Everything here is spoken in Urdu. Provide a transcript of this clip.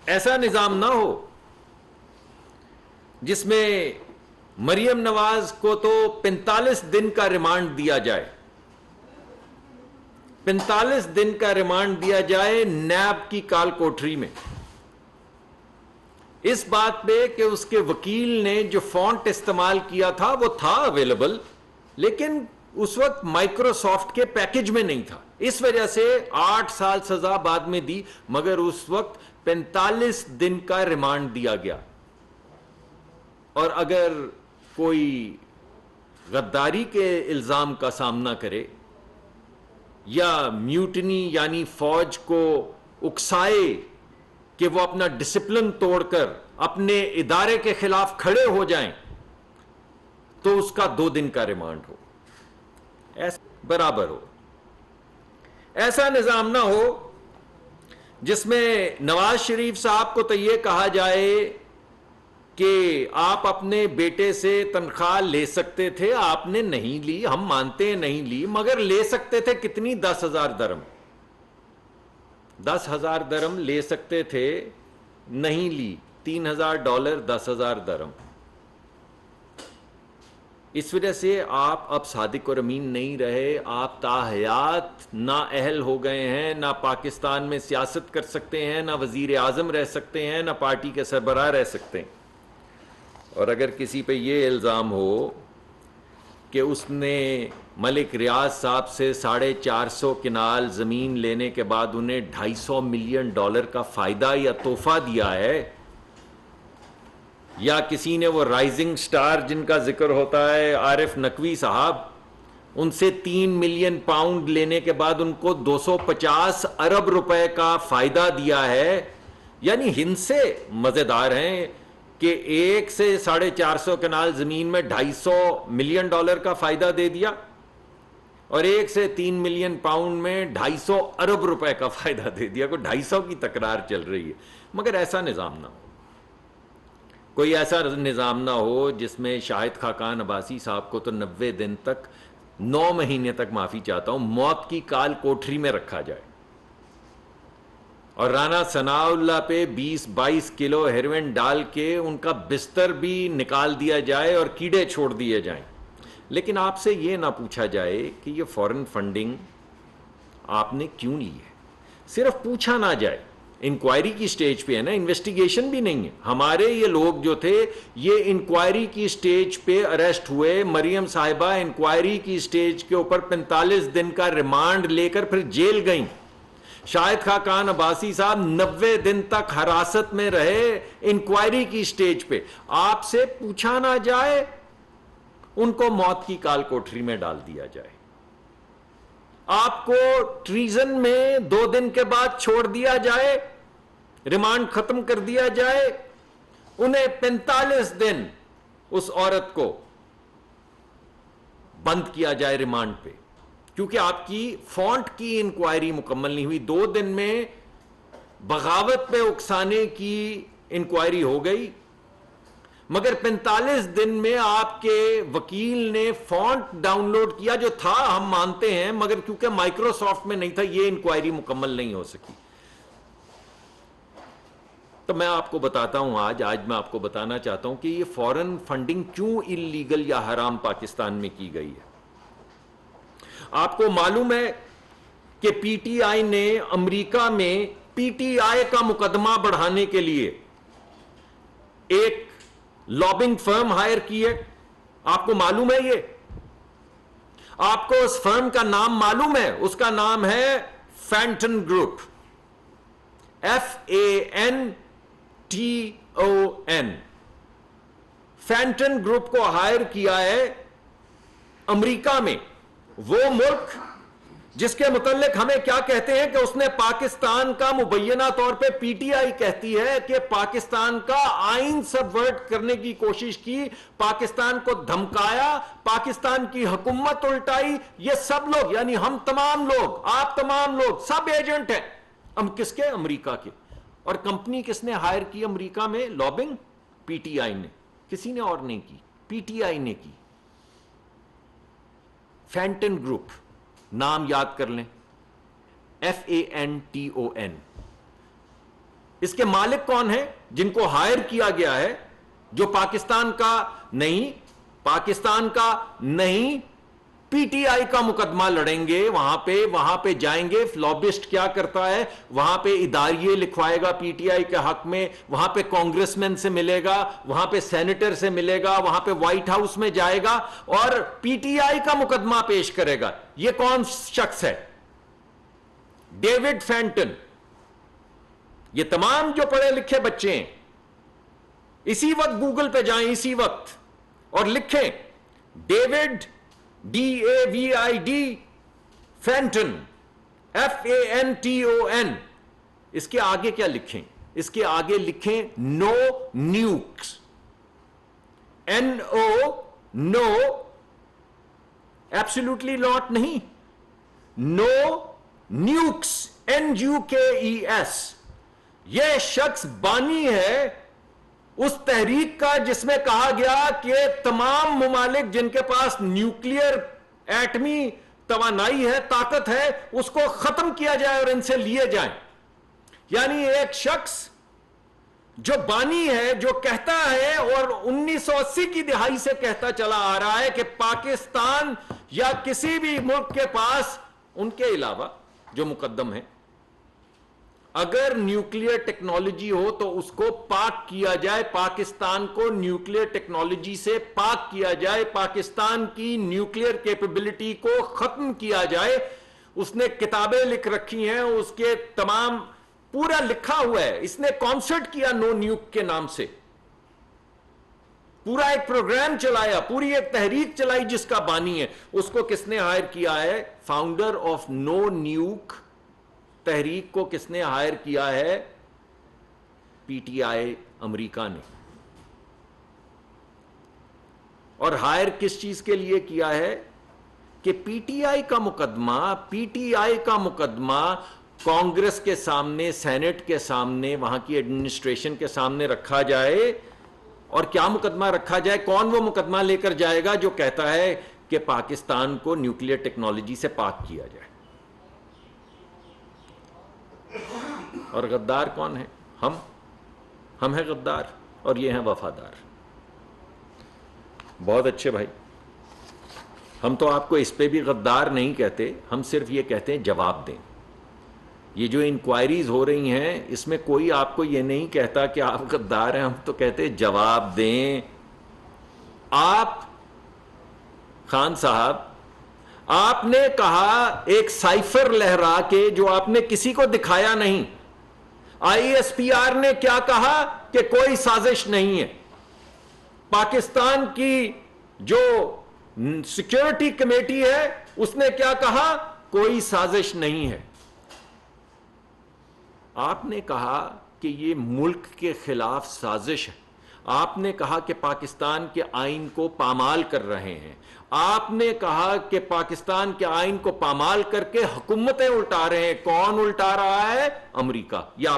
ایسا نظام نہ ہو جس میں مریم نواز کو تو 45 دن کا ریمانڈ دیا جائے، 45 دن کا ریمانڈ دیا جائے نیب کی کال کوٹری میں، اس بات پہ کہ اس کے وکیل نے جو فونٹ استعمال کیا تھا وہ تھا اویلیبل، لیکن اس وقت مائکروسافٹ کے پیکج میں نہیں تھا، اس وجہ سے 8 سال سزا بعد میں دی، مگر اس وقت 45 دن کا ریمانڈ دیا گیا۔ اور اگر کوئی غداری کے الزام کا سامنا کرے یا میوٹنی یعنی فوج کو اکسائے کہ وہ اپنا ڈسپلن توڑ کر اپنے ادارے کے خلاف کھڑے ہو جائیں، تو اس کا 2 دن کا ریمانڈ ہو، ایسا برابر ہو۔ ایسا نظام نہ ہو جس میں نواز شریف صاحب کو تو یہ کہا جائے کہ آپ اپنے بیٹے سے تنخواہ لے سکتے تھے، آپ نے نہیں لی، ہم مانتے ہیں نہیں لی، مگر لے سکتے تھے کتنی؟ 10,000 درم، 10,000 درم لے سکتے تھے، نہیں لی، $3,000، 10,000 درم۔ اس وجہ سے آپ اب صادق اور امین نہیں رہے، آپ تاحیات نااہل ہو گئے ہیں، نہ پاکستان میں سیاست کر سکتے ہیں، نہ وزیر اعظم رہ سکتے ہیں، نہ پارٹی کے سربراہ رہ سکتے ہیں۔ اور اگر کسی پہ یہ الزام ہو کہ اس نے ملک ریاض صاحب سے 450 کنال زمین لینے کے بعد انہیں $250 ملین کا فائدہ یا تحفہ دیا ہے، یا کسی نے وہ رائزنگ سٹار جن کا ذکر ہوتا ہے عارف نقوی صاحب، ان سے 3 ملین پاؤنڈ لینے کے بعد ان کو 250 ارب روپے کا فائدہ دیا ہے، یعنی ہند سے مزیدار ہیں کہ ایک سے 450 کنال زمین میں $250 ملین کا فائدہ دے دیا، اور ایک سے 3 ملین پاؤنڈ میں 250 ارب روپے کا فائدہ دے دیا۔ کوئی 250 کی تکرار چل رہی ہے، مگر ایسا نظام نہ ہو، کوئی ایسا نظام نہ ہو جس میں شاہد خاقان عباسی صاحب کو تو 90 دن تک، 9 مہینے تک، معافی چاہتا ہوں، موت کی کال کوٹری میں رکھا جائے، اور رانا ثناء اللہ پہ 20-22 کلو ہیروئن ڈال کے ان کا بستر بھی نکال دیا جائے اور کیڑے چھوڑ دیے جائیں، لیکن آپ سے یہ نہ پوچھا جائے کہ یہ فورن فنڈنگ آپ نے کیوں لی ہے، صرف پوچھا نہ جائے۔ انکوائری کی سٹیج پہ ہے نا، انویسٹیگیشن بھی نہیں ہے۔ ہمارے یہ لوگ جو تھے یہ انکوائری کی سٹیج پہ اریسٹ ہوئے، مریم صاحبہ انکوائری کی سٹیج کے اوپر 45 دن کا ریمانڈ لے کر پھر جیل گئیں، شاہد خاقان عباسی صاحب 90 دن تک حراست میں رہے انکوائری کی سٹیج پہ، آپ سے پوچھا نہ جائے، ان کو موت کی کال کوٹری میں ڈال دیا جائے، آپ کو ٹریزن میں 2 دن کے بعد چھوڑ دیا جائے، ریمانڈ ختم کر دیا جائے، انہیں 45 دن اس عورت کو بند کیا جائے ریمانڈ پہ، کیونکہ آپ کی فونٹ کی انکوائری مکمل نہیں ہوئی، 2 دن میں بغاوت پہ اکسانے کی انکوائری ہو گئی، مگر 45 دن میں آپ کے وکیل نے فونٹ ڈاؤن لوڈ کیا جو تھا، ہم مانتے ہیں، مگر کیونکہ مائکروسافٹ میں نہیں تھا، یہ انکوائری مکمل نہیں ہو سکی۔ تو میں آپ کو بتاتا ہوں، آج میں آپ کو بتانا چاہتا ہوں کہ یہ فورن فنڈنگ کیوں اللیگل یا حرام پاکستان میں کی گئی ہے۔ آپ کو معلوم ہے کہ پی ٹی آئی نے امریکہ میں پی ٹی آئی کا مقدمہ بڑھانے کے لیے ایک لابنگ فرم ہائر کی ہے، آپ کو معلوم ہے؟ یہ آپ کو اس فرم کا نام معلوم ہے؟ اس کا نام ہے Fenton group, FANTON۔ Fenton group کو ہائر کیا ہے امریکہ میں، وہ ملک جس کے متعلق ہمیں کیا کہتے ہیں کہ اس نے پاکستان کا مبینہ طور پہ پی ٹی آئی کہتی ہے کہ پاکستان کا آئین سبورٹ کرنے کی کوشش کی، پاکستان کو دھمکایا، پاکستان کی حکومت الٹائی، یہ سب لوگ یعنی ہم تمام لوگ، آپ تمام لوگ، سب ایجنٹ ہیں ہم کس کے؟ امریکہ کے۔ اور کمپنی کس نے ہائر کی امریکہ میں لابنگ؟ پی ٹی آئی نے، کسی نے اور نہیں کی، پی ٹی آئی نے کی۔ فینٹن گروپ، نام یاد کر لیں، FANTON۔ اس کے مالک کون ہیں؟ جن کو ہائر کیا گیا ہے، جو پاکستان کا نہیں پی ٹی آئی کا مقدمہ لڑیں گے، وہاں پہ جائیں گے. لابسٹ کیا کرتا ہے؟ وہاں پہ اداریے لکھوائے گا پی ٹی آئی کے حق میں، وہاں پہ کانگریس مین سے ملے گا، وہاں پہ سینیٹر سے ملے گا، وہاں پہ وائٹ ہاؤس میں جائے گا اور پی ٹی آئی کا مقدمہ پیش کرے گا. یہ کون شخص ہے؟ David Fenton. یہ تمام جو پڑھے لکھے بچے ہیں، اسی وقت گوگل پہ جائیں، اسی وقت، اور لکھیں ڈیوڈ DAVID فینٹن FANTON. اس کے آگے کیا لکھیں؟ اس کے آگے لکھیں نو نیوکس. نو ایبسولوٹلی ناٹ نہیں، نو نیوکس NUKES. یہ شخص بانی ہے اس تحریک کا جس میں کہا گیا کہ تمام ممالک جن کے پاس نیوکلیئر ایٹمی توانائی ہے، طاقت ہے، اس کو ختم کیا جائے اور ان سے لیے جائیں. یعنی ایک شخص جو بانی ہے، جو کہتا ہے اور 1980 کی دہائی سے کہتا چلا آ رہا ہے کہ پاکستان یا کسی بھی ملک کے پاس ان کے علاوہ جو مقدم ہے، اگر نیوکلیئر ٹیکنالوجی ہو تو اس کو پاک کیا جائے، پاکستان کو نیوکلیئر ٹیکنالوجی سے پاک کیا جائے، پاکستان کی نیوکلیئر کیپیبلٹی کو ختم کیا جائے. اس نے کتابیں لکھ رکھی ہیں، اس کے تمام پورا لکھا ہوا ہے. اس نے کانسرٹ کیا نو نیوک کے نام سے، پورا ایک پروگرام چلایا، پوری ایک تحریک چلائی جس کا بانی ہے. اس کو کس نے ہائر کیا ہے؟ فاؤنڈر آف نو نیوک تحریک کو کس نے ہائر کیا ہے؟ پی ٹی آئی امریکہ نے. اور ہائر کس چیز کے لیے کیا ہے؟ کہ پی ٹی آئی کا مقدمہ کانگریس کے سامنے، سینٹ کے سامنے، وہاں کی ایڈمنسٹریشن کے سامنے رکھا جائے. اور کیا مقدمہ رکھا جائے؟ کون وہ مقدمہ لے کر جائے گا جو کہتا ہے کہ پاکستان کو نیوکلیئر ٹیکنالوجی سے پاک کیا جائے؟ اور غدار کون ہے؟ ہم ہیں غدار اور یہ ہیں وفادار. بہت اچھے بھائی، ہم تو آپ کو اس پہ بھی غدار نہیں کہتے، ہم صرف یہ کہتے ہیں جواب دیں. یہ جو انکوائریز ہو رہی ہیں اس میں کوئی آپ کو یہ نہیں کہتا کہ آپ غدار ہیں، ہم تو کہتے ہیں جواب دیں. آپ خان صاحب، آپ نے کہا ایک سائفر لہرا کے جو آپ نے کسی کو دکھایا نہیں. ISPR نے کیا کہا کہ کوئی سازش نہیں ہے. پاکستان کی جو سیکیورٹی کمیٹی ہے اس نے کیا کہا؟ کوئی سازش نہیں ہے. آپ نے کہا کہ یہ ملک کے خلاف سازش ہے. آپ نے کہا کہ پاکستان کے آئین کو پامال کر رہے ہیں. آپ نے کہا کہ پاکستان کے آئین کو پامال کر کے حکومتیں الٹا رہے ہیں. کون الٹا رہا ہے؟ امریکہ. یا